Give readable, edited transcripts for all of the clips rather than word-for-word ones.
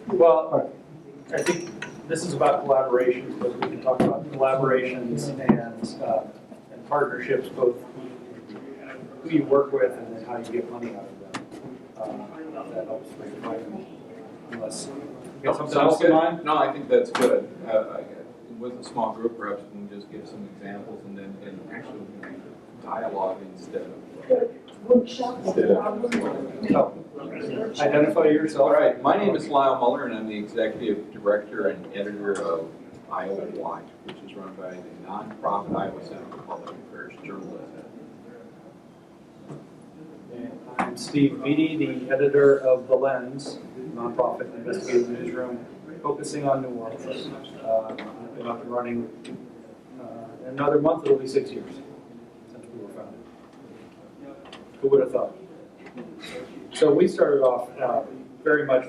Well, I think this is about collaborations, but we can talk about collaborations and partnerships, both who you work with and then how you get money out of them. That helps bring it back, unless you got something Sounds else in good. mind? No, I think that's good. With a small group, perhaps we can just give some examples and then actually dialogue instead of. Oh. Identify yourself. All right, my name is Lyle Muller, and I'm the executive director and editor of Iowa Watch, which is run by the nonprofit Iowa Center for Public Affairs journalism. And I'm Steve Beattie, the editor of The Lens, nonprofit investigative newsroom focusing on New Orleans. I've been up and running in another month, it'll be 6 years since we were founded. Who would have thought? So we started off very much,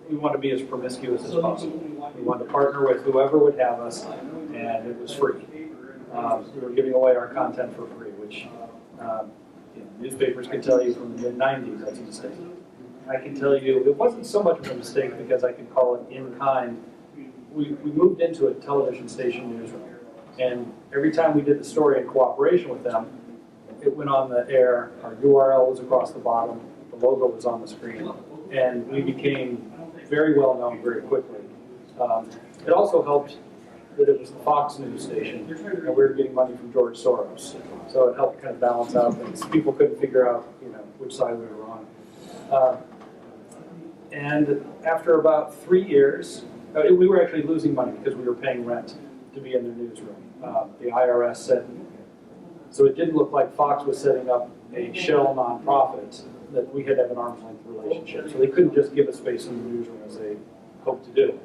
we want to be as promiscuous as possible. We wanted to partner with whoever would have us, and it was free. We were giving away our content for free, which newspapers can tell you from the mid-90s that's a mistake. I can tell you it wasn't so much of a mistake because I can call it in kind. We moved into a television station newsroom, and every time we did the story in cooperation with them, it went on the air, our URL was across the bottom, the logo was on the screen, and we became very well known very quickly. It also helped that it was the Fox News station, and we were getting money from George Soros. So it helped kind of balance out things. People couldn't figure out, which side we were on. And after about 3 years, we were actually losing money because we were paying rent to be in the newsroom. The IRS said, so it didn't look like Fox was setting up a shell nonprofit, that we had to have an arm's length relationship. So they couldn't just give us space in the newsroom as they hoped to do.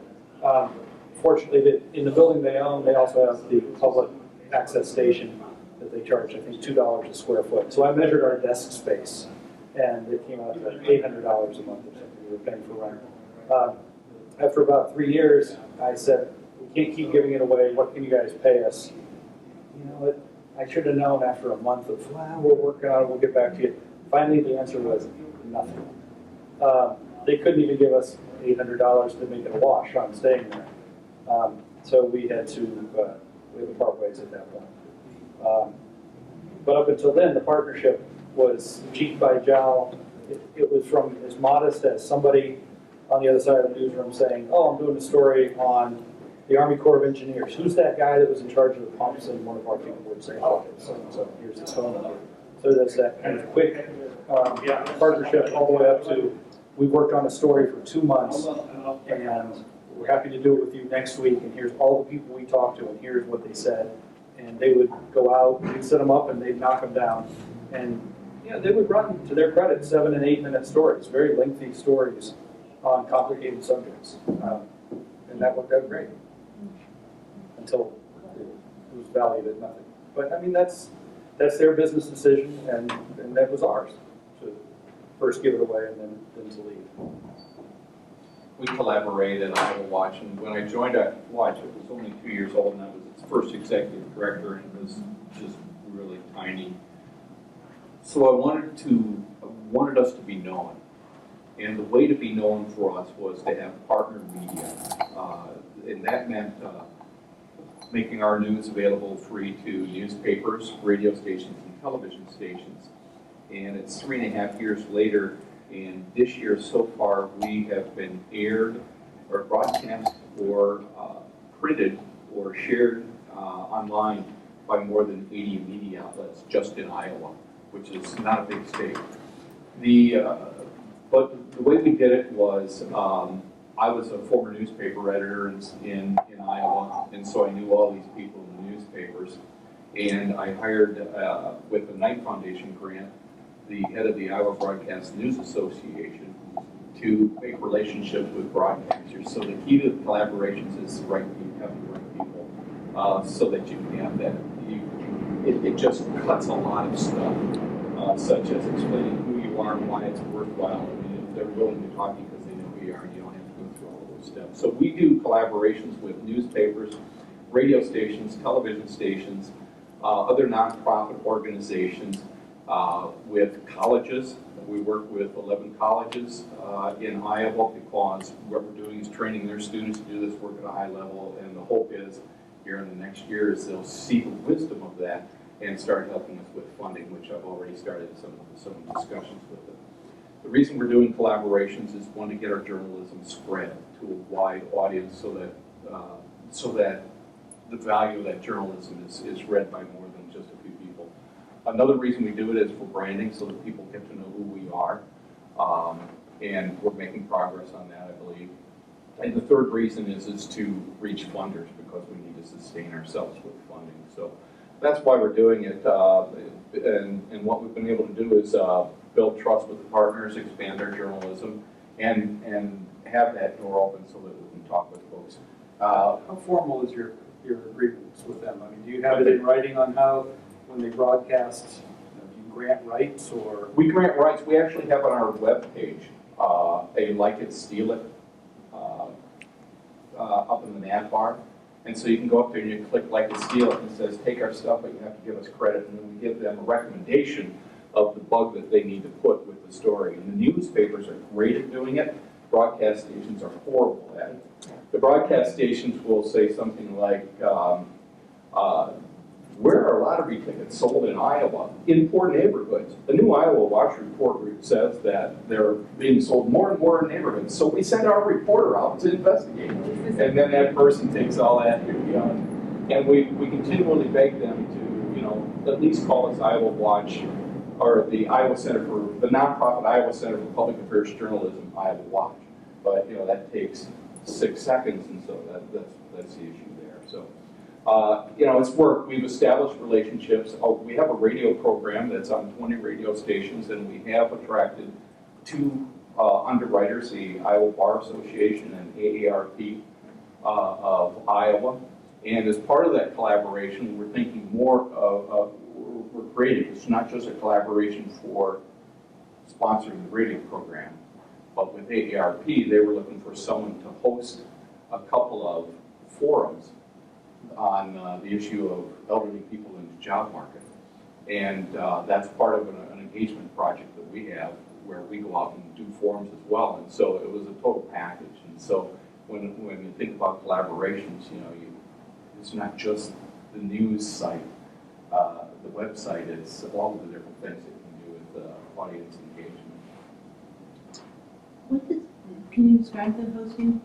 Fortunately, in the building they own, they also have the public access station that they charge, I think, $2 a square foot. So I measured our desk space, and it came out to $800 a month or something we were paying for rent. After about 3 years, I said, we can't keep giving it away. What can you guys pay us? You know what? I should have known after a month of, we're working on it, we'll get back to you. Finally, the answer was nothing. They couldn't even give us $800 to make it a wash on staying there. So we had to part ways at that point. But up until then, the partnership was cheek by jowl. It was from as modest as somebody on the other side of the newsroom saying, oh, I'm doing a story on the Army Corps of Engineers. Who's that guy that was in charge of the pumps? And one of our people would say, oh, so here's his phone number. So there's that kind of quick partnership all the way up to, we worked on a story for 2 months, and we're happy to do it with you next week, and here's all the people we talked to, and here's what they said. And they would go out, we'd set them up, and they'd knock them down. And they would run, to their credit, 7- and 8-minute stories, very lengthy stories on complicated subjects. And that worked out great until it was valued at nothing. But I mean, that's their business decision, and that was ours to first give it away and then to leave. We collaborated at Iowa Watch, and when I joined Watch, it was only 2 years old, and I was its first executive director, and it was just really tiny. So I wanted us to be known, and the way to be known for us was to have partner media, and that meant making our news available free to newspapers, radio stations, and television stations. And it's 3.5 years later, and this year so far we have been aired or broadcast or printed or shared online by more than 80 media outlets just in Iowa, which is not a big state. But the way we did it was, I was a former newspaper editor in Iowa, and so I knew all these people in the newspapers. And I hired, with the Knight Foundation grant, the head of the Iowa Broadcast News Association to make relationships with broadcasters. So the key to the collaborations is having the right people, so that you can have that. It just cuts a lot of stuff, such as explaining who you are and why it's worthwhile. I mean, if they're willing to talk because they know who you are, and you don't have to go through all those steps. So we do collaborations with newspapers, radio stations, television stations, other nonprofit organizations, with colleges. We work with 11 colleges in Iowa because what we're doing is training their students to do this work at a high level, and the hope is here in the next year is they'll see the wisdom of that and start helping us with funding, which I've already started some discussions with them. The reason we're doing collaborations is, one, to get our journalism spread to a wide audience so that the value of that journalism is read by more than just a few people. Another reason we do it is for branding, so that people get to know who we are. And we're making progress on that, I believe. And the third reason is to reach funders, because we need to sustain ourselves with funding. So that's why we're doing it. And what we've been able to do is build trust with the partners, expand our journalism, and have that door open so that we can talk with folks. How formal is your agreements with them? I mean, do you have it in writing on how, when they broadcast, do you grant rights or? We grant rights. We actually have on our webpage a Like It, Steal It up in the nav bar. And so you can go up there and you click Like It, Steal It, and it says, take our stuff, but you have to give us credit. And then we give them a recommendation of the bug that they need to put with the story. And the newspapers are great at doing it. Broadcast stations are horrible at it. The broadcast stations will say something like, where are lottery tickets sold in Iowa in poor neighborhoods? The new Iowa Watch report says that they're being sold more and more in neighborhoods. So we send our reporter out to investigate. And then that person takes all that here beyond. And we continually beg them to, at least call us Iowa Watch, or the Iowa Center for, the nonprofit Iowa Center for Public Affairs Journalism, Iowa Watch. But, that takes 6 seconds, and so that's the issue there. So. It's work. We've established relationships. We have a radio program that's on 20 radio stations, and we have attracted 2 underwriters, the Iowa Bar Association and AARP of Iowa. And as part of that collaboration, we're thinking more of, we're creating, it's not just a collaboration for sponsoring the radio program, but with AARP, they were looking for someone to host a couple of forums on the issue of elderly people in the job market. And that's part of an engagement project that we have, where we go out and do forums as well. And so it was a total package. And so when you think about collaborations, it's not just the news site, the website, it's all of the different things that you can do with audience engagement. Can you describe the hosting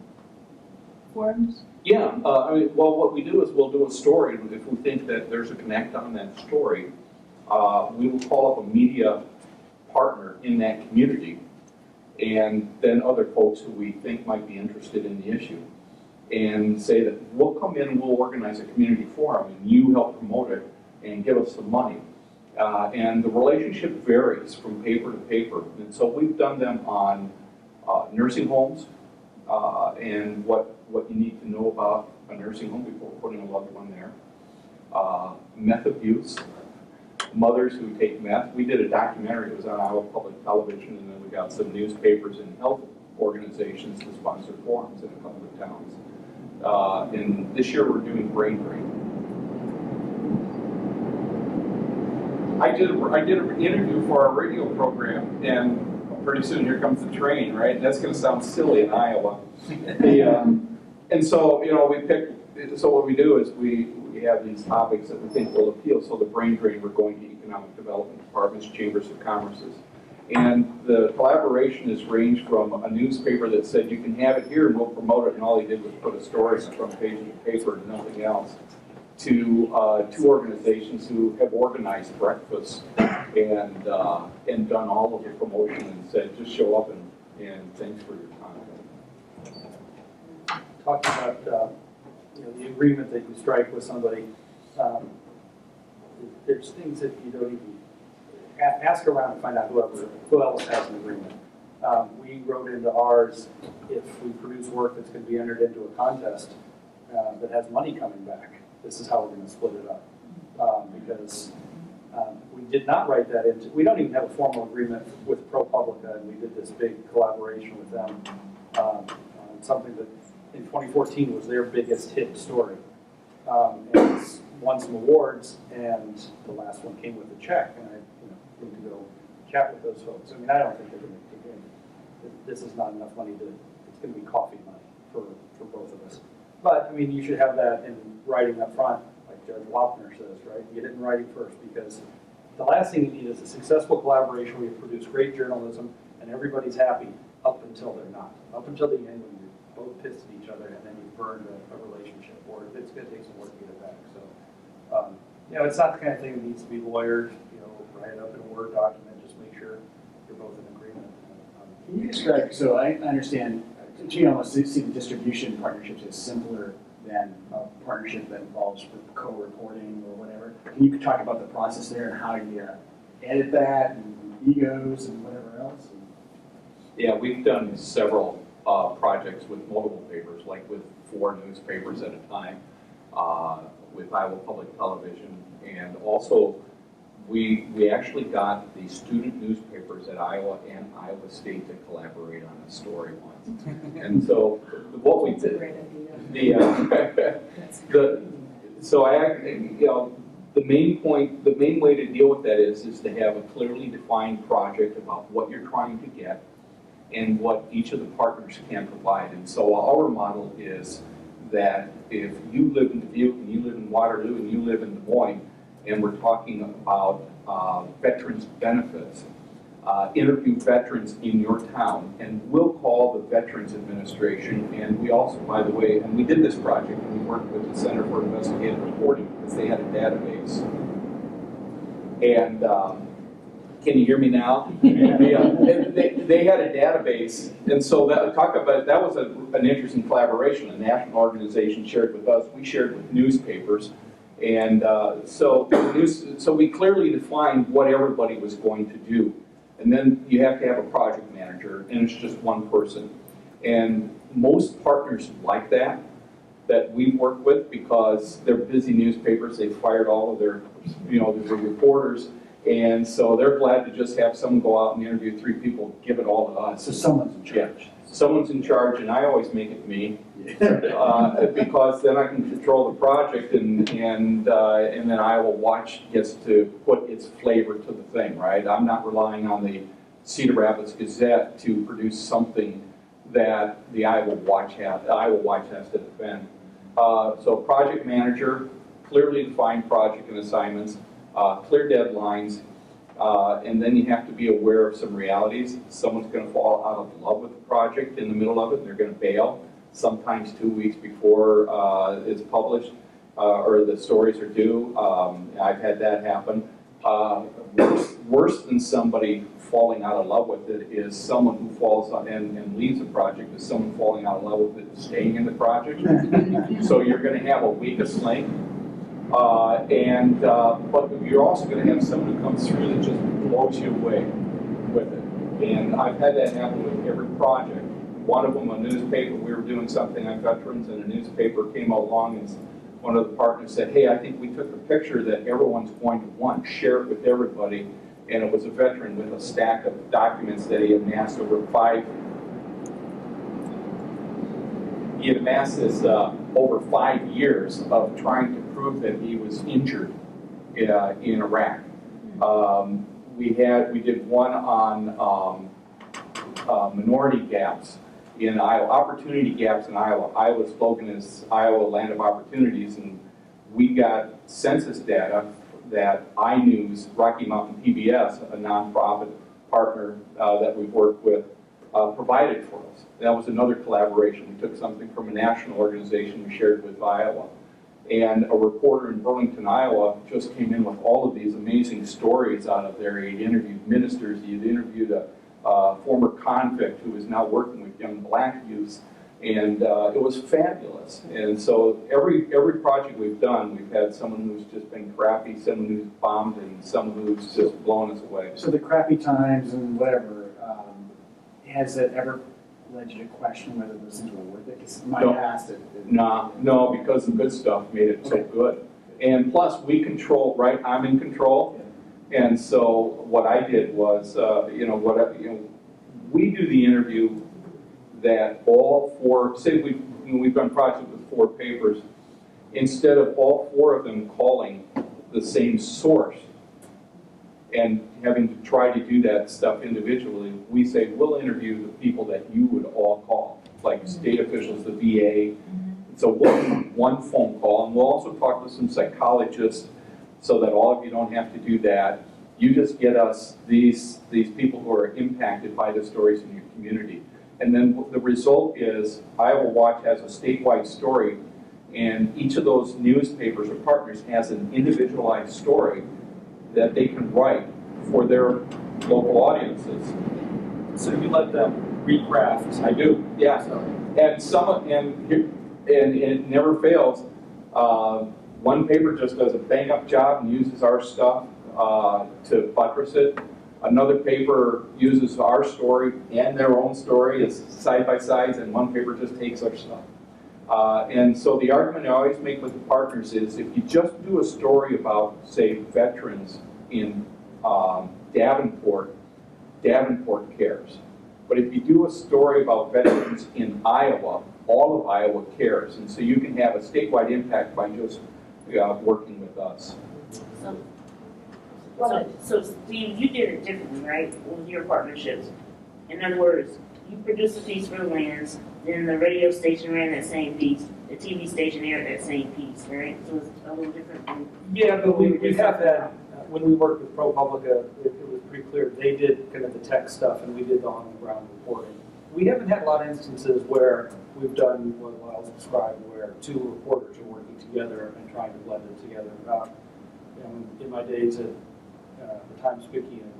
forums? Yeah, what we do is we'll do a story. If we think that there's a connect on that story, we will call up a media partner in that community, and then other folks who we think might be interested in the issue, and say that we'll come in and we'll organize a community forum, and you help promote it and give us some money. And the relationship varies from paper to paper, and so we've done them on nursing homes, and what you need to know about a nursing home before putting a loved one there. Meth abuse, mothers who take meth. We did a documentary, it was on Iowa Public Television, and then we got some newspapers and health organizations to sponsor forums in a couple of towns. And this year we're doing brain drain. I did an interview for our radio program, and pretty soon here comes the train, right? That's going to sound silly in Iowa. And so, we pick. So what we do is we have these topics that we think will appeal. So the brain drain, we're going to economic development departments, chambers of commerces, and the collaboration has ranged from a newspaper that said you can have it here and we'll promote it, and all he did was put a story on the front page of the paper and nothing else, to 2 organizations who have organized breakfast and done all of the promotion and said just show up and thanks for your time. Talking about the agreement that you strike with somebody, there's things that you don't even ask around and find out who else has an agreement. We wrote into ours, if we produce work that's going to be entered into a contest that has money coming back, this is how we're going to split it up. Because we did not write that into, we don't even have a formal agreement with ProPublica, and we did this big collaboration with them on something that in 2014 was their biggest hit story. And won some awards, and the last one came with a check, and I need to go chat with those folks. I mean, I don't think they're going to kick in. This is not enough money to, it's going to be coffee money for both of us. But, I mean, you should have that in writing up front, like Judge Wapner says, right? Get it in writing first, because the last thing you need is a successful collaboration where you produce great journalism and everybody's happy up until they're not. Up until the end when you're both pissed at each other and then you've burned a relationship, or it's going to take some work to get it back. So, it's not the kind of thing that needs to be lawyered, write it up in a Word document, just make sure you're both in agreement. Can you describe, so I understand, you almost see the distribution partnerships as simpler than a partnership that involves co-reporting or whatever. Can you talk about the process there and how you edit that and egos and whatever else? Yeah, we've done several projects with multiple papers, like with 4 newspapers at a time, with Iowa Public Television, and also we actually got the student newspapers at Iowa and Iowa State to collaborate on a story once. And so what we did, the main way to deal with that is to have a clearly defined project about what you're trying to get and what each of the partners can provide. And so our model is that if you live in Dubuque and you live in Waterloo and you live in Des Moines, and we're talking about veterans benefits, interview veterans in your town, and we'll call the Veterans Administration. And we also, by the way, and we did this project, and we worked with the Center for Investigative Reporting because they had a database. And can you hear me now? They had a database, and so that was an interesting collaboration. A national organization shared with us, we shared with newspapers. And so we clearly defined what everybody was going to do. And then you have to have a project manager, and it's just one person. And most partners like that we work with, because they're busy newspapers, they've fired all of their, their reporters, and so they're glad to just have someone go out and interview 3 people, give it all to us. So someone's in charge. Yeah. Someone's in charge, and I always make it me, because then I can control the project, and then Iowa Watch gets to put its flavor to the thing, right? I'm not relying on the Cedar Rapids Gazette to produce something that the Iowa Watch has to defend. So project manager, clearly defined project and assignments, clear deadlines. And then you have to be aware of some realities. Someone's going to fall out of love with the project in the middle of it, and they're going to bail, sometimes 2 weeks before it's published or the stories are due. I've had that happen. Worse than somebody falling out of love with it is someone who falls out and leaves the project, is someone falling out of love with it and staying in the project. So you're going to have a weakest link. But you're also going to have someone who comes through that just blows you away with it. And I've had that happen with every project. One of them, a newspaper, we were doing something on veterans, and a newspaper came along, and one of the partners said, hey, I think we took a picture that everyone's going to want, share it with everybody. And it was a veteran with a stack of documents that he had amassed over 5 He had amassed this over 5 years of trying to prove that he was injured in Iraq. We did one on minority gaps in Iowa, opportunity gaps in Iowa. Iowa's slogan is Iowa, land of opportunities, and we got census data that iNews, Rocky Mountain PBS, a nonprofit partner that we've worked with, provided for us. That was another collaboration. We took something from a national organization we shared with Iowa. And a reporter in Burlington, Iowa just came in with all of these amazing stories out of there. He'd interviewed ministers, he'd interviewed a former convict who is now working with young black youths, and it was fabulous. And so every project we've done, we've had someone who's just been crappy, someone who's bombed, and someone who's just blown us away. So the crappy times and whatever, has it ever led you to question whether those things were worth it? Because in my past, No, because the good stuff made it so good. And plus, we control, right? I'm in control. Yeah. And so what I did was, we do the interview that all 4, say we've done projects with 4 papers, instead of all four of them calling the same source and having to try to do that stuff individually, we say, we'll interview the people that you would all call, like state officials, the VA. So one phone call, and we'll also talk to some psychologists so that all of you don't have to do that. You just get us these people who are impacted by the stories in your community. And then the result is Iowa Watch has a statewide story, and each of those newspapers or partners has an individualized story that they can write for their local audiences. So you let them recraft. I do, yeah. So, And it never fails. One paper just does a bang-up job and uses our stuff to buttress it. Another paper uses our story and their own story as side-by-sides, and one paper just takes our stuff. And so the argument I always make with the partners is, if you just do a story about, say, veterans in Davenport, Davenport cares. But if you do a story about veterans in Iowa, all of Iowa cares. And so you can have a statewide impact by just working with us. So Steve, you did it differently, right, with your partnerships? In other words, you produced a piece for the Lands, then the radio station ran that same piece, the TV station aired that same piece, right? So it's a little different than... yeah, but we have that, when we worked with ProPublica, it was pretty clear. They did kind of the tech stuff and we did the on-the-ground reporting. We haven't had a lot of instances where we've done what Lyle's described, where two reporters are working together and trying to blend it together. In my days at the Times-Picayune,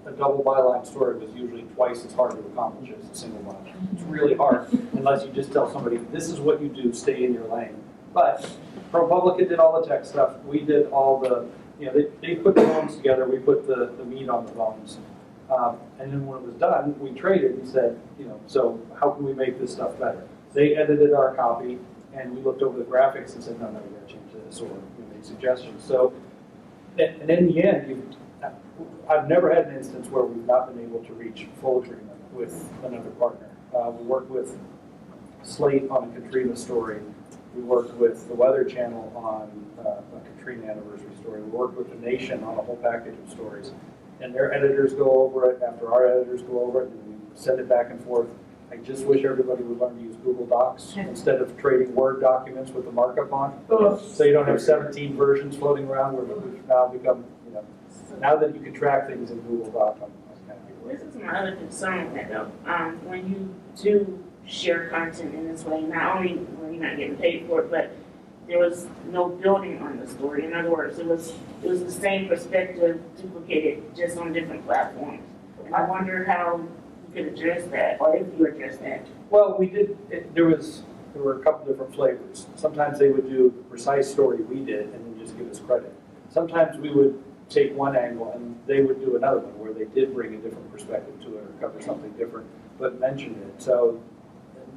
a double byline story was usually twice as hard to accomplish as a single byline. It's really hard unless you just tell somebody, this is what you do, stay in your lane. But ProPublica did all the tech stuff. We did all the, they put the bones together, we put the meat on the bones. And then when it was done, we traded and said, so how can we make this stuff better? They edited our copy, and we looked over the graphics and said, no, we got to change this, or we made suggestions. So, and in the end, I've never had an instance where we've not been able to reach full agreement with another partner. We worked with Slate on a Katrina story. We worked with the Weather Channel on a Katrina anniversary story. We worked with The Nation on a whole package of stories. And their editors go over it after our editors go over it, and we send it back and forth. I just wish everybody would learn to use Google Docs instead of trading Word documents with the markup on. So you don't have 17 versions floating around, which now become, now that you can track things in Google Docs, I'm happy with This is my other concern with that though. When you do share content in this way, not only were you not getting paid for it, but there was no building on the story. In other words, it was the same perspective duplicated just on different platforms. And I wonder how you could address that, or if you address that. Well, we did, there were a couple different flavors. Sometimes they would do the precise story we did and then just give us credit. Sometimes we would take one angle and they would do another one where they did bring a different perspective to it or cover something different, but mentioned it. So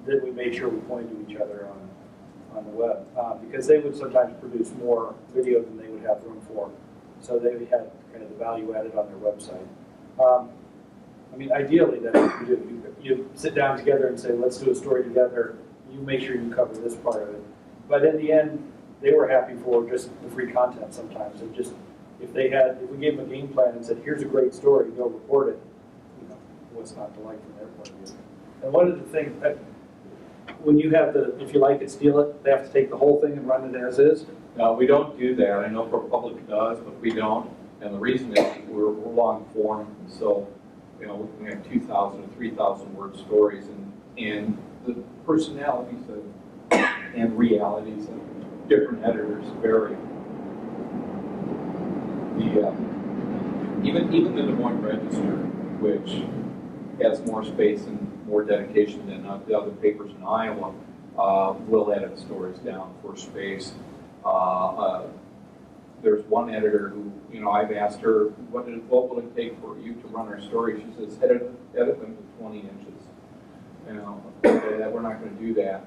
then we made sure we pointed to each other on the web, because they would sometimes produce more video than they would have room for. So they had kind of the value added on their website. Ideally, that's what you do. You sit down together and say, let's do a story together. You make sure you cover this part of it. But in the end, they were happy for just the free content sometimes. And just, if we gave them a game plan and said, here's a great story, go report it, what's not to like from their point of view. And one of the things that, when you have if you like it, steal it, they have to take the whole thing and run it as is. No, we don't do that. I know ProPublica does, but we don't. And the reason is we're long form, so we have 2,000 or 3,000 word stories, and the personalities and realities of different editors vary. Even the Des Moines Register, which has more space and more dedication than the other papers in Iowa, will edit stories down for space. There's one editor who, I've asked her, what will it take for you to run our story? She says, edit them to 20 inches. We're not going to do that.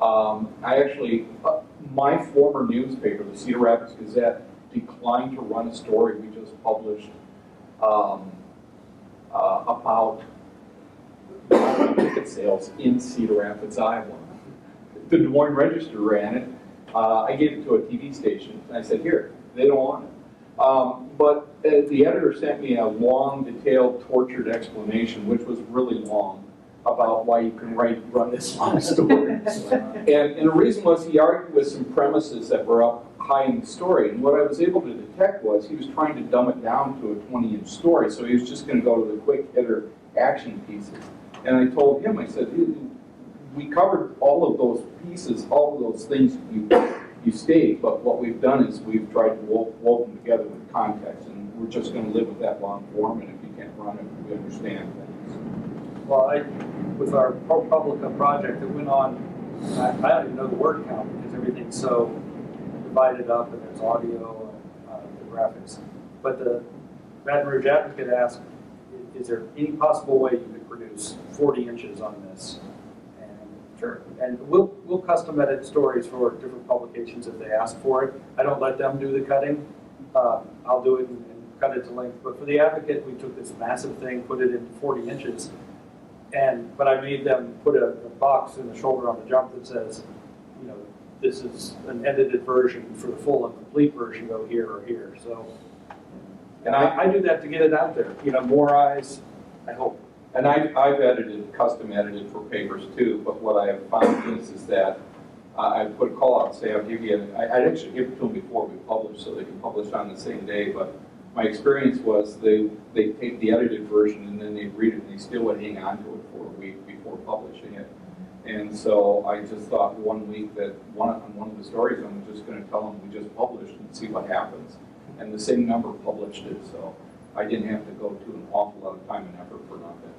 I actually, my former newspaper, the Cedar Rapids Gazette, declined to run a story we just published about ticket sales in Cedar Rapids, Iowa. The Des Moines Register ran it, I gave it to a TV station, and I said, here, they don't want it. But the editor sent me a long, detailed, tortured explanation, which was really long, about why you can run this long story. And the reason was he argued with some premises that were up high in the story. And what I was able to detect was he was trying to dumb it down to a 20-inch story, so he was just going to go to the quick hitter action pieces. And I told him, I said, we covered all of those pieces, all of those things you state, but what we've done is we've tried to wove them together with context, and we're just going to live with that long form, and if you can't run it, we understand things. Well, with our ProPublica project that went on, I don't even know the word count because everything's so divided up and there's audio and the graphics. But the Baton Rouge Advocate asked, is there any possible way you could produce 40 inches on this? And sure. And we'll custom edit stories for different publications if they ask for it. I don't let them do the cutting. I'll do it and cut it to length. But for the Advocate, we took this massive thing, put it into 40 inches. But I made them put a box in the shoulder on the jump that says, you know, this is an edited version. For the full and complete version, go here or here. So, and I do that to get it out there. You know, more eyes, I hope. And I've edited, custom edited for papers too, but what I have found is that I put a call out and say, I'll give you, I'd actually give it to them before we publish so they can publish on the same day, but my experience was they take the edited version and then they read it and they still would hang on to it for a week before publishing it. And so I just thought one week that on one of the stories I'm just going to tell them we just published and see what happens. And the same number published it, so I didn't have to go to an awful lot of time and effort for nothing.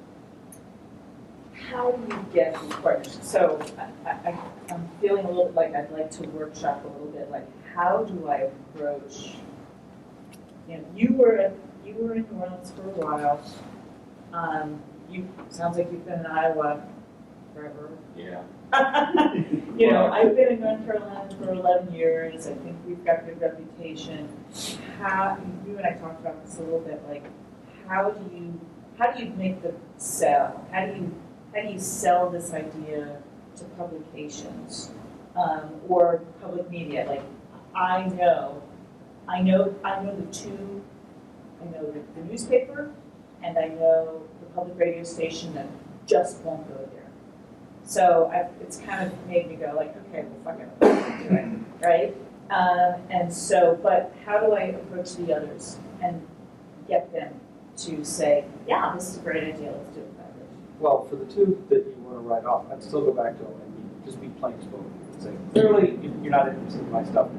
How do you get these partnerships? So I'm feeling a little bit like I'd like to workshop a little bit, like how do I approach, you know, you were in New Orleans for a while. Sounds like you've been in Iowa forever. Yeah. You know, I've been in North Carolina for 11 years. I think we've got a good reputation. You and I talked about this a little bit, like how do you make the sell? How do you sell this idea to publications or public media? Like I know the two. I know the newspaper, and I know the public radio station that just won't go there. So it's kind of made me go like, okay, well, fuck it, let's do it, right? And so, but how do I approach the others and get them to say, yeah, this is a great idea, let's do it. Well, for the two that you want to write off, I'd still go back to them and just be plain spoken. Say, clearly, you're not interested in my stuff.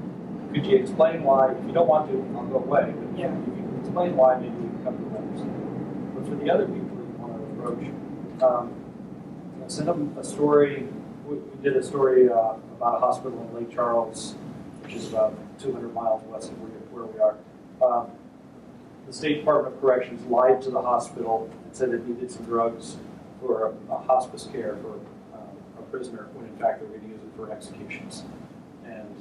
Could you explain why? If you don't want to, I'll go away. But Yeah. if you can explain why, maybe you can come to an understanding. But for the other people you want to approach, send them a story. We did a story about a hospital in Lake Charles, which is about 200 miles west of where we are. The State Department of Corrections lied to the hospital and said it needed some drugs for a hospice care for a prisoner, when in fact they were going to use it for executions. And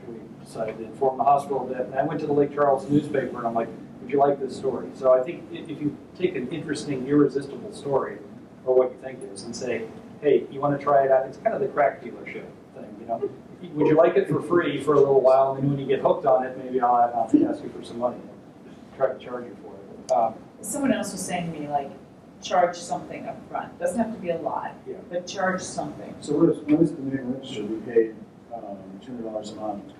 we decided to inform the hospital of that. And I went to the Lake Charles newspaper and I'm like, would you like this story? So I think if you take an interesting, irresistible story, or what you think it is, and say, hey, you want to try it out? It's kind of the crack dealership thing, you know? Would you like it for free for a little while, and then when you get hooked on it, maybe I'll ask you for some money. Try to charge you for it. Someone else was saying to me, like, charge something up front. Doesn't have to be a lot, Yeah. but charge something. So when is the name registered? We paid $200 a month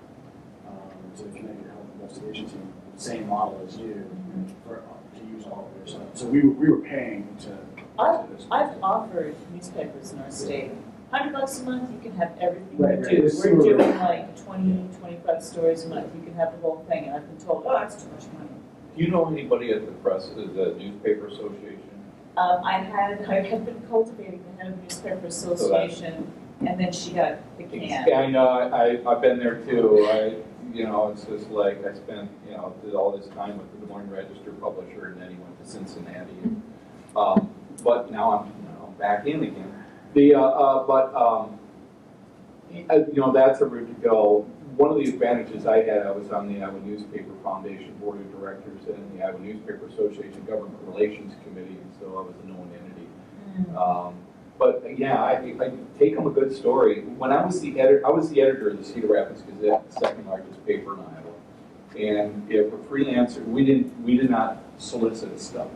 to the Connecticut Health Investigation Team, same model as you, to use all of their stuff. So we were paying to this. I've offered newspapers in our state, $100 a month, you can have everything Right, you right. do. It's We're similar. doing like 20, 25 stories a month, you can have the whole thing, and I've been told, oh, that's too much money. Do you know anybody at the Newspaper Association? I had been cultivating the head of newspaper association, and then she got the can. Yeah, I know, I've been there too. It's just like I spent, did all this time with the Des Moines Register publisher, and then he went to Cincinnati. But now I'm back in again. That's a route to go. One of the advantages I had, I was on the Iowa Newspaper Foundation Board of Directors and the Iowa Newspaper Association Government Relations Committee, and so I was a known entity. But yeah, I take them a good story. When I was the editor of the Cedar Rapids Gazette, the second largest paper in Iowa. And if a freelancer, we did not solicit stuff.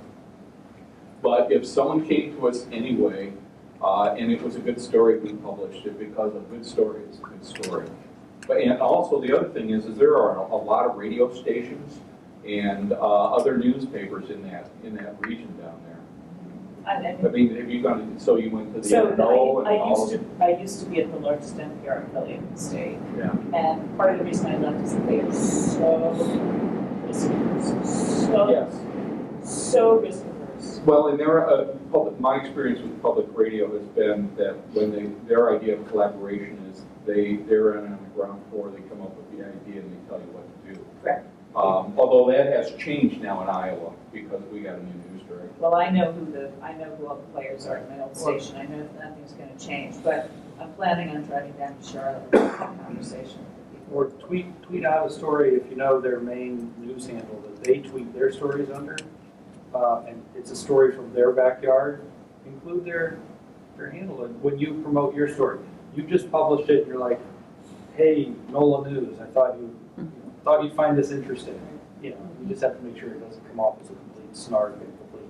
But if someone came to us anyway, and it was a good story, we published it because a good story is a good story. But and also the other thing is there are a lot of radio stations and other newspapers in that region down there. I mean, have you gone? So you went to the So NO and I all used to be at the largest NPR affiliate in the state. Yeah. And part of the reason I left is that they are so risk averse. So risk averse. Well, and my experience with public radio has been that when their idea of collaboration is they're on the ground floor, they come up with the idea and they tell you what to do. Correct. Although that has changed now in Iowa because we got a new news director. Well, I know who all the players are in my old station. I know that nothing's gonna change, but I'm planning on driving down to Charlotte and having a conversation with people. Or tweet out a story if you know their main news handle that they tweet their stories under, and it's a story from their backyard. Include their handle and when you promote your story. You just published it and you're like, hey, NOLA News, I thought you'd find this interesting. You know, you just have to make sure it doesn't come off as a complete snark and complete,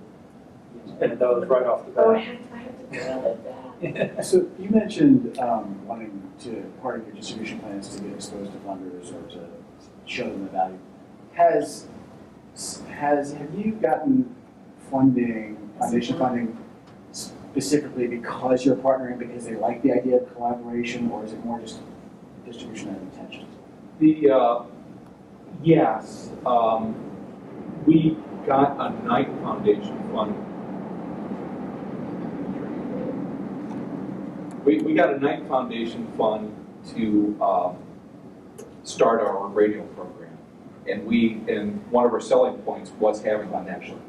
and that was right off the Oh, bat. I have to tell it that. So you mentioned wanting to, part of your distribution plan is to get exposed to funders or to show them the value. Have you gotten foundation funding specifically because you're partnering because they like the idea of collaboration, or is it more just distribution of intention? Yes, we got a Knight Foundation fund. We got a Knight Foundation fund to start our radio program, and one of our selling points was having a network.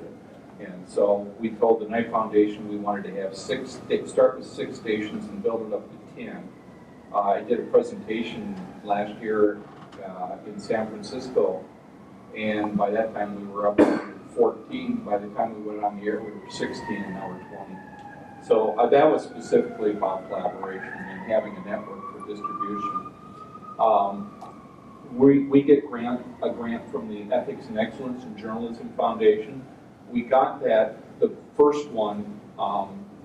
And so we told the Knight Foundation we wanted to have start with 6 stations and build it up to 10. I did a presentation last year in San Francisco, and by that time we were up to 14. By the time we went on the air, we were 16, and now we're 20. So that was specifically about collaboration and having a network for distribution. We get a grant from the Ethics and Excellence in Journalism Foundation. We got the first one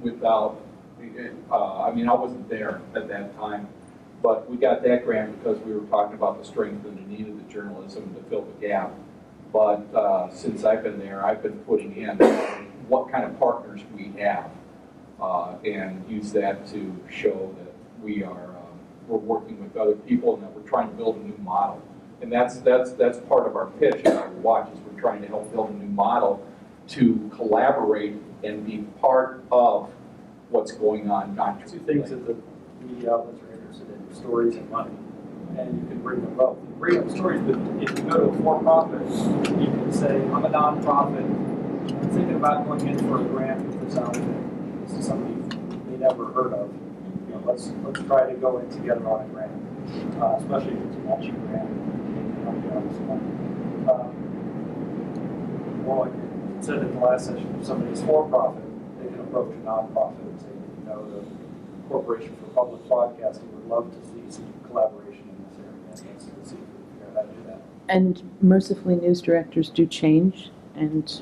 without, I wasn't there at that time, but we got that grant because we were talking about the strength and the need of the journalism to fill the gap. But since I've been there, I've been putting in what kind of partners we have and use that to show that we're working with other people and that we're trying to build a new model. And that's part of our pitch at our watch is we're trying to help build a new model to collaborate and be part of what's going on, not just Two things that the media outlets are interested in, stories and money, and you can bring them both. You bring up stories, but if you go to a for-profit, you can say, I'm a nonprofit, I'm thinking about going in for a grant with this outfit. This is somebody they never heard of. You know, let's try to go in together on a grant, especially if it's a matching grant. They can help you out with some money. Well, like I said in the last session, if somebody's for-profit, they can approach a nonprofit and say, you know, the Corporation for Public Broadcasting would love to see some collaboration in this area. Let's see if we can figure out how to do that. And mercifully, news directors do change, and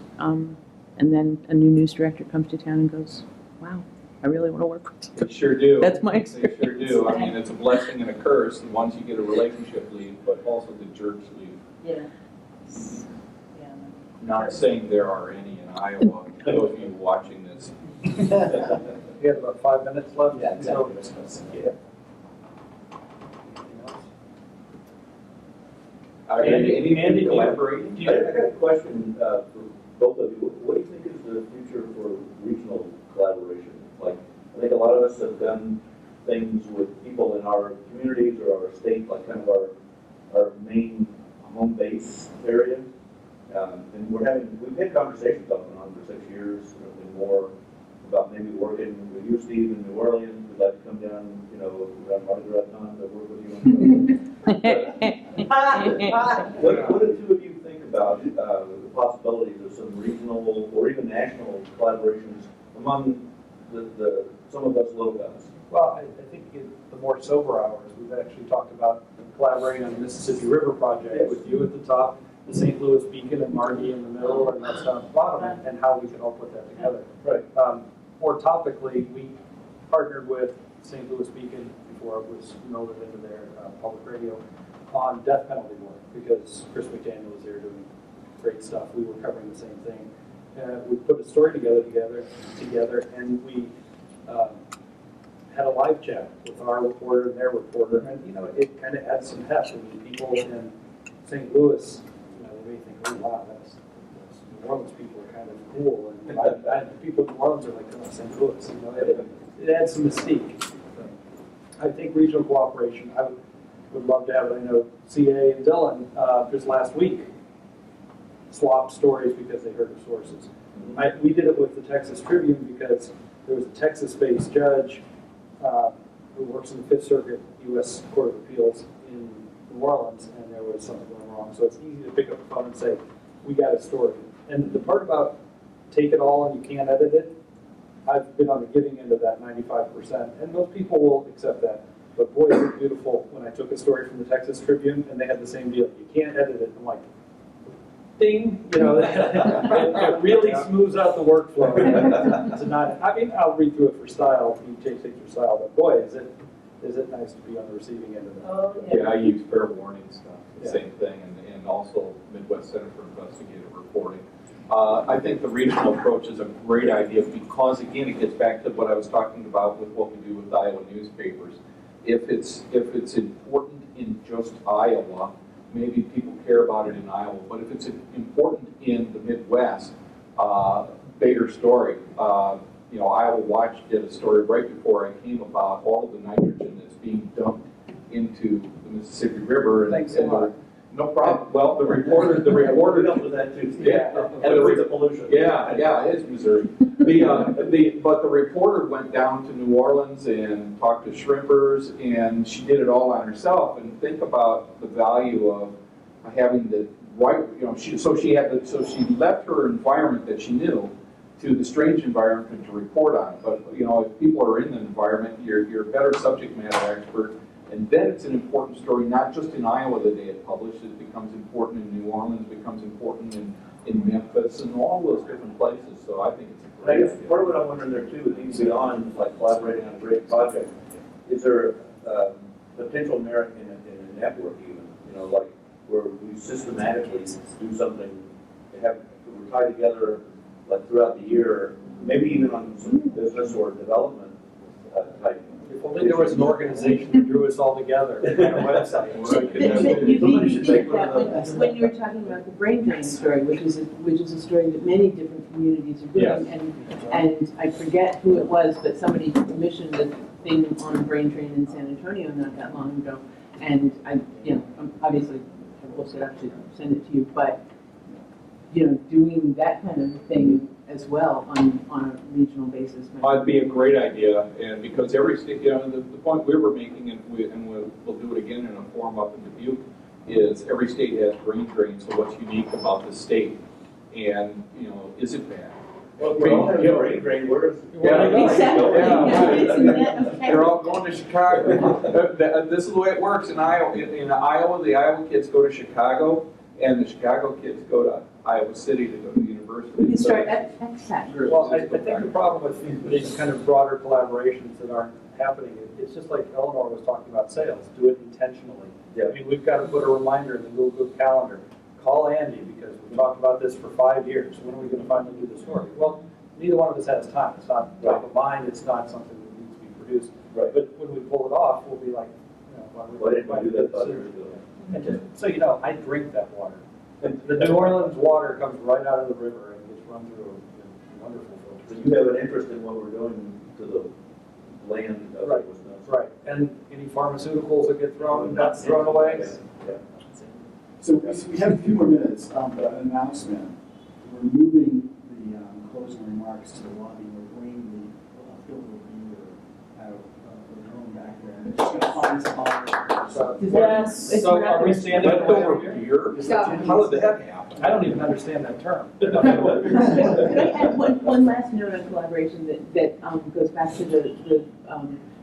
then a new news director comes to town and goes, wow, I really want to work with you. They sure do. That's my They sure experience. do. I mean, it's a blessing and a curse, and once you get a relationship lead, but also the jerks lead. Yeah. Not saying there are any in Iowa, those of you watching this. We have about 5 minutes left. Yeah, exactly. So, yeah. Anything else? Anything collaborating? Do you- I got a question for both of you. What do you think is the future for regional collaboration? Like, I think a lot of us have done things with people in our communities or our state, like kind of our main home base area. And we've had conversations off and on for 6 years and more about maybe working with you, Steve, in New Orleans. We'd like to come down, around Mardi Gras time to work with you. What do the two of you think about the possibilities of some regional or even national collaborations among the some of us little guys. Well, I think in the more sober hours, we've actually talked about collaborating on the Mississippi River project with you at the top, the St. Louis Beacon and Margie in the middle, and us down at the bottom, and how we can all put that together. Right. More topically, we partnered with St. Louis Beacon before it was melded into their public radio on death penalty work, because Chris McDaniel was there doing great stuff. We were covering the same thing. We put a story together, and we had a live chat with our reporter and their reporter, and you know, it kind of adds some heft. I mean, people in St. Louis, you know, they may think, oh wow, that's New Orleans people are kind of cool, and people in New Orleans are like, oh, St. Louis, you know, it adds some mystique. I think regional cooperation, I would love to have it. I know CA and Dylan just last week swapped stories because they heard of sources. We did it with the Texas Tribune because there was a Texas-based judge who works in the Fifth Circuit U.S. Court of Appeals in New Orleans, and there was something going wrong. So it's easy to pick up the phone and say, we got a story. And the part about take it all and you can't edit it, I've been on the giving end of that 95%, and most people will accept that. But boy, is it beautiful when I took a story from the Texas Tribune and they had the same deal. You can't edit it. I'm like, ding, you know, it really smooths out the workflow. To not, I mean, I'll read through it for style. You take your style, but boy, is it nice to be on the receiving end of it. Oh, Yeah, I use fair warning stuff, the Yeah. same thing, and also Midwest Center for Investigative Reporting. I think the regional approach is a great idea because, again, it gets back to what I was talking about with what we do with Iowa newspapers. If it's important in just Iowa, maybe people care about it in Iowa, but if it's important in the Midwest, bigger story. You know, Iowa Watch did a story right before I came about all of the nitrogen that's being dumped into the Mississippi River. Thanks a lot. No problem. Well, the reporter We dealt with that too. Yeah. And the pollution. yeah, it's Missouri. But the reporter went down to New Orleans and talked to shrimpers, and she did it all on herself. And think about the value of having the right, you know, she left her environment that she knew to the strange environment to report on. But you know, if people are in the environment, you're a better subject matter expert. And then it's an important story, not just in Iowa the day it published, it becomes important in New Orleans, becomes important in Memphis, and all those different places. So I think it's a I great guess idea. part of what I'm wondering there too, is beyond like collaborating on a great project, is there potential merit in a network even, you know, like where we systematically do something, we're tied together like throughout the year, maybe even on some business or development type. If only there was an organization that drew us all together on a website. So we could have- You Somebody did should take one that of those. when you were talking about the brain drain story, which is a story that many different communities are doing. And I forget who it was, but somebody commissioned a thing on a brain drain in San Antonio not that long ago. And I, you know, obviously I will set up to send it to you, but, you know, doing that kind of thing as well on a regional basis. It'd be a great idea, and because every state, you know, the point we were making, and we'll do it again in a forum up in Dubuque, is every state has brain drain, so what's unique about the state? And, you know, is it bad? Well, we all have a brain drain, where's? Exactly. Yeah. They're all going to Chicago. This is the way it works in Iowa. In Iowa, the Iowa kids go to Chicago, and the Chicago kids go to Iowa City to go to the university. We can start expat. Well, I think the problem with these kind of broader collaborations that aren't happening, it's just like Eleanor was talking about sales, do it intentionally. Yeah. I mean, we've got to put a reminder in the Google Calendar. Call Andy, because we've talked about this for 5 years. When are we going to finally do the story? Well, neither one of us has time. It's not top of mind. It's not something that needs to be produced. Right. But when we pull it off, we'll be like, you know, Why didn't we do that 5 years ago? And just so you know, I drink that water. The New Orleans water comes right out of the river and gets run through a wonderful So filter. you have an interest in what we're doing to the land of Right. Wisconsin. Right, and any pharmaceuticals that get thrown away? Yeah. So we have a few more minutes, but an announcement. We're moving the closing remarks to the lobby. We're bringing the filter viewer out for their own Just gonna find some others. So, Yes. It's so not are we gonna- standing for Leftover that? beer? Yeah. How did that happen? I don't even understand that term. Can I add one last note on collaboration that goes back to the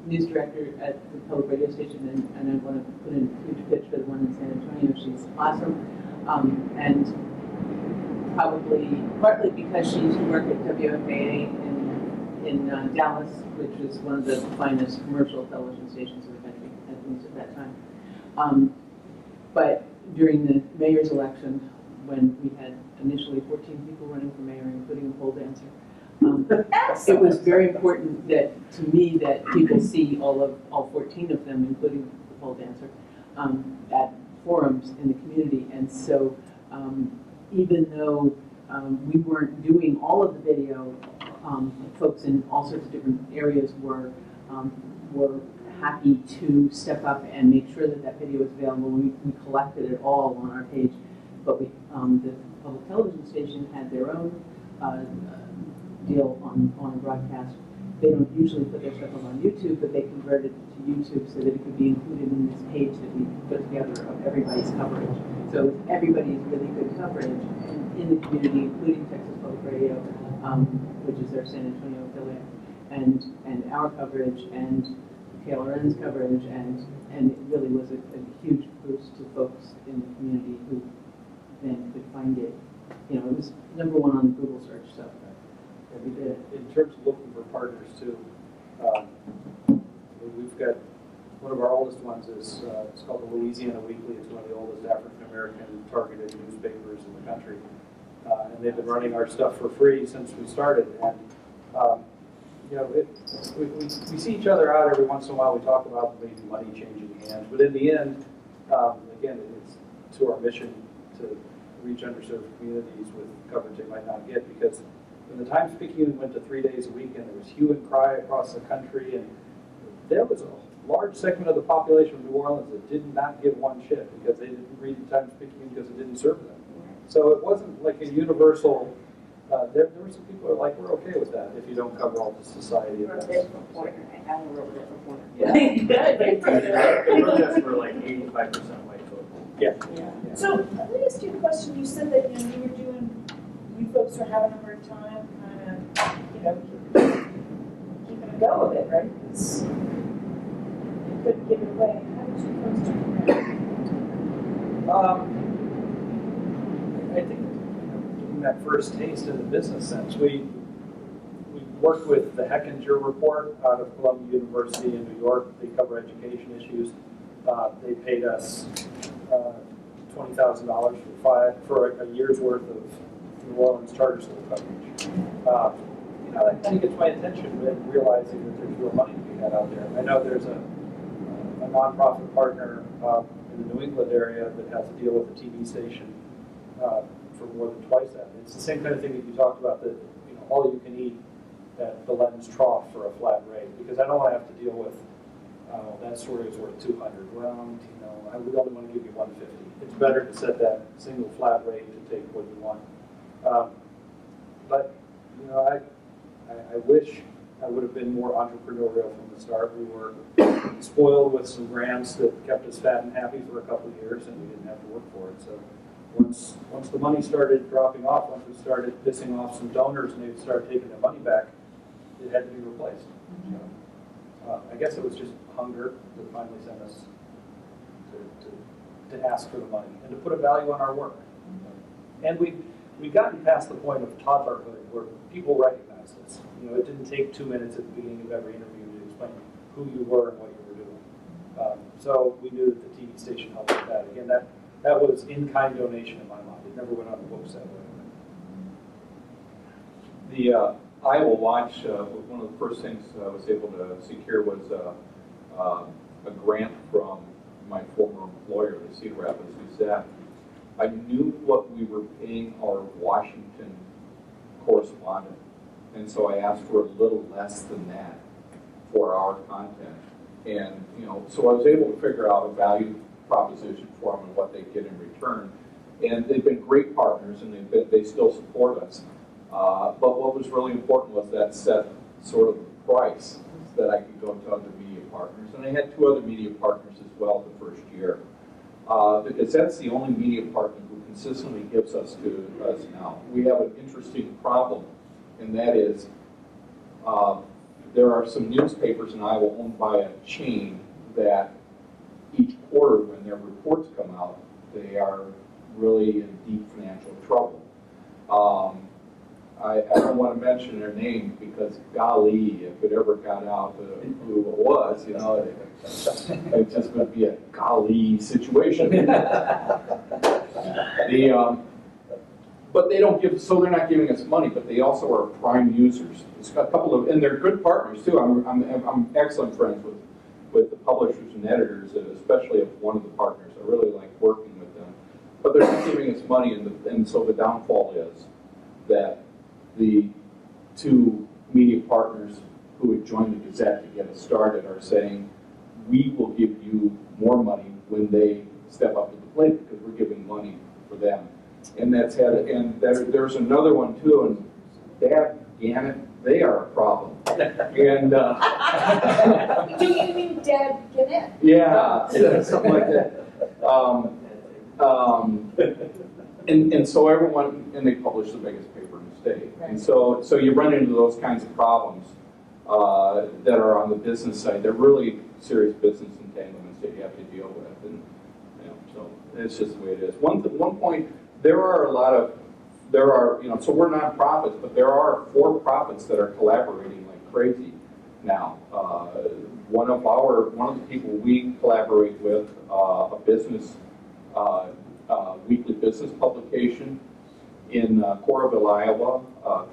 news director at the public radio station, and I want to put in a huge pitch for the one in San Antonio. She's awesome, and probably partly because she used to work at WFAA in Dallas, which was one of the finest commercial television stations in the country, at least at that time. But during the mayor's election, when we had initially 14 people running for mayor, including a pole dancer, it was very important that, to me, that people see all 14 of them, including the pole dancer, at forums in the community. And so even though we weren't doing all of the video, folks in all sorts of different areas were happy to step up and make sure that that video was available. We collected it all on our page, but the public television station had their own deal on a broadcast. They don't usually put their stuff up on YouTube, but they converted it to YouTube so that it could be included in this page that we put together of everybody's coverage. So it's everybody's really good coverage in the community, including Texas Public Radio, which is their San Antonio affiliate, and our coverage and KLRN's coverage, and it really was a huge boost to folks in the community who then could find it. You know, it was #1 on the Google search, so we did it. In terms of looking for partners too, we've got, one of our oldest ones is, it's called the Louisiana Weekly. It's one of the oldest African-American targeted newspapers in the country. And they've been running our stuff for free since we started. And, you know, we see each other out every once in a while. We talk about maybe money changing hands. But in the end, again, it's to our mission to reach underserved communities with coverage they might not get, because when the Times-Picayune went to 3 days a week and there was hue and cry across the country, and there was a large segment of the population of New Orleans that did not give one shit because they didn't read the Times-Picayune because it didn't serve them. So it wasn't like a universal, there were some people who are like, we're okay with that if you don't cover all the society Or a events. different point, I have a real different point. Good. Protests were like 85% white vote. Yeah. So let me ask you a question. You said that you folks are having a hard time kind of, keeping a go of it, right? It's, you couldn't give it away. How did you folks turn around? I think getting that first taste in the business sense, we worked with the Hechinger Report out of Columbia University in New York. They cover education issues. They paid us $20,000 for a year's worth of New Orleans charter school coverage. You know, that kind of gets my attention with realizing that there's real money to be had out there. I know there's a nonprofit partner in the New England area that has a deal with a TV station for more than twice that. It's the same kind of thing that you talked about, that, you know, all you can eat at the Lens trough for a flat rate, because I don't want to have to deal with that story is worth 200. Well, you know, I would only want to give you 150. It's better to set that single flat rate to take what you want. But you know, I wish I would have been more entrepreneurial from the start. We were spoiled with some grants that kept us fat and happy for a couple of years, and we didn't have to work for it. So once the money started dropping off, once we started pissing off some donors and they started taking their money back, it had to be replaced. So, I guess it was just hunger that finally sent us to ask for the money and to put a value on our work. And we've gotten past the point of toddlerhood where people recognize this. You know, it didn't take 2 minutes at the beginning of every interview to explain who you were and what you were doing. So we knew that the TV station helped with that. Again, that was in-kind donation in my mind. It never went on the books that way. The Iowa Watch, one of the first things I was able to secure was a grant from my former employer, the Cedar Rapids Gazette. I knew what we were paying our Washington correspondent, and so I asked for a little less than that for our content. And you know, so I was able to figure out a value proposition for them and what they get in return. And they've been great partners, and they still support us. But what was really important was that set sort of price that I could go to other media partners, and they had 2 other media partners as well the first year. The Gazette's the only media partner who consistently gives us to us now. We have an interesting problem, and that is there are some newspapers in Iowa owned by a chain that each quarter when their reports come out, they are really in deep financial trouble. I don't want to mention their name because golly, if it ever got out who it was, you know, it just would be a golly situation. But they don't give, so they're not giving us money, but they also are prime users. It's got a couple of, and they're good partners too. I'm excellent friends with the publishers and editors, especially of one of the partners. I really like working with them. But they're not giving us money, and so the downfall is that the 2 media partners who had joined the Gazette to get us started are saying, we will give you more money when they step up to the plate because we're giving money for them. And that's had, and there's another one too, and Gannett, they are a problem. And Do you mean Dad Gannett? yeah, something like that. And so everyone, and they publish the biggest paper in the state. Right. And so you run into those kinds of problems that are on the business side. They're really serious business entanglements that you have to deal with. And you know, so it's just the way it is. One point, there are, so we're nonprofits, but there are for-profits that are collaborating like crazy now. One of the people we collaborate with, a business, weekly business publication in Coralville, Iowa,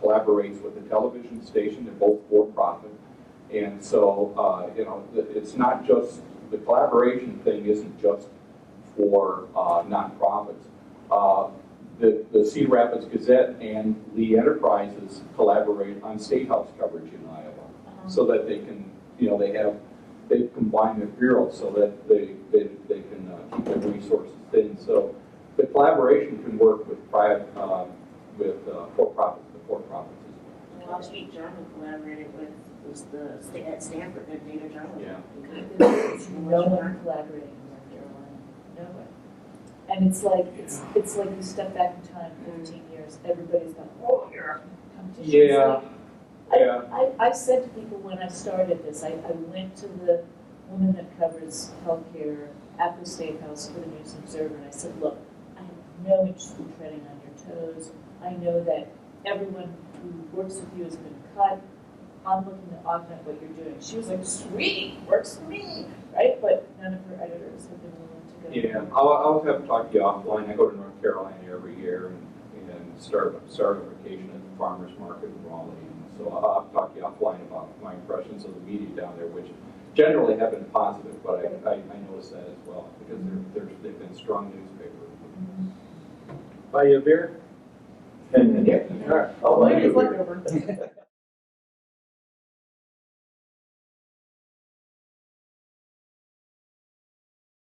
collaborates with a television station. They're both for-profit. And so, it's not just, the collaboration thing isn't just for nonprofits. The Cedar Rapids Gazette and Lee Enterprises collaborate on State House coverage in Iowa, so that they can, they've combined their bureaus so that they can keep their resources thin. So the collaboration can work with private, with for-profits to for-profits as well. Wall Street Journal collaborated with at Stanford, their data journal. Yeah. No one collaborating in North Carolina, no one. And it's like you step back in time 15 years, everybody's like, oh, you're a competition. Yeah. I said to people when I started this, I went to the woman that covers healthcare at the State House for the News Observer, and I said, look, I have no interest in treading on your toes. I know that everyone who works with you has been cut. I'm looking to augment what you're doing. She was like, sweet, works for me, right? But none of her editors have been willing to go. Yeah, I'll have to talk to you offline. I go to North Carolina every year and start a vacation at the farmer's market in Raleigh. So I'll talk to you offline about my impressions of the media down there, which generally have been positive, but I noticed that as well because they've been strong newspapers. Buy you a beer? Yeah. All right. I'll buy you a beer. Leftover.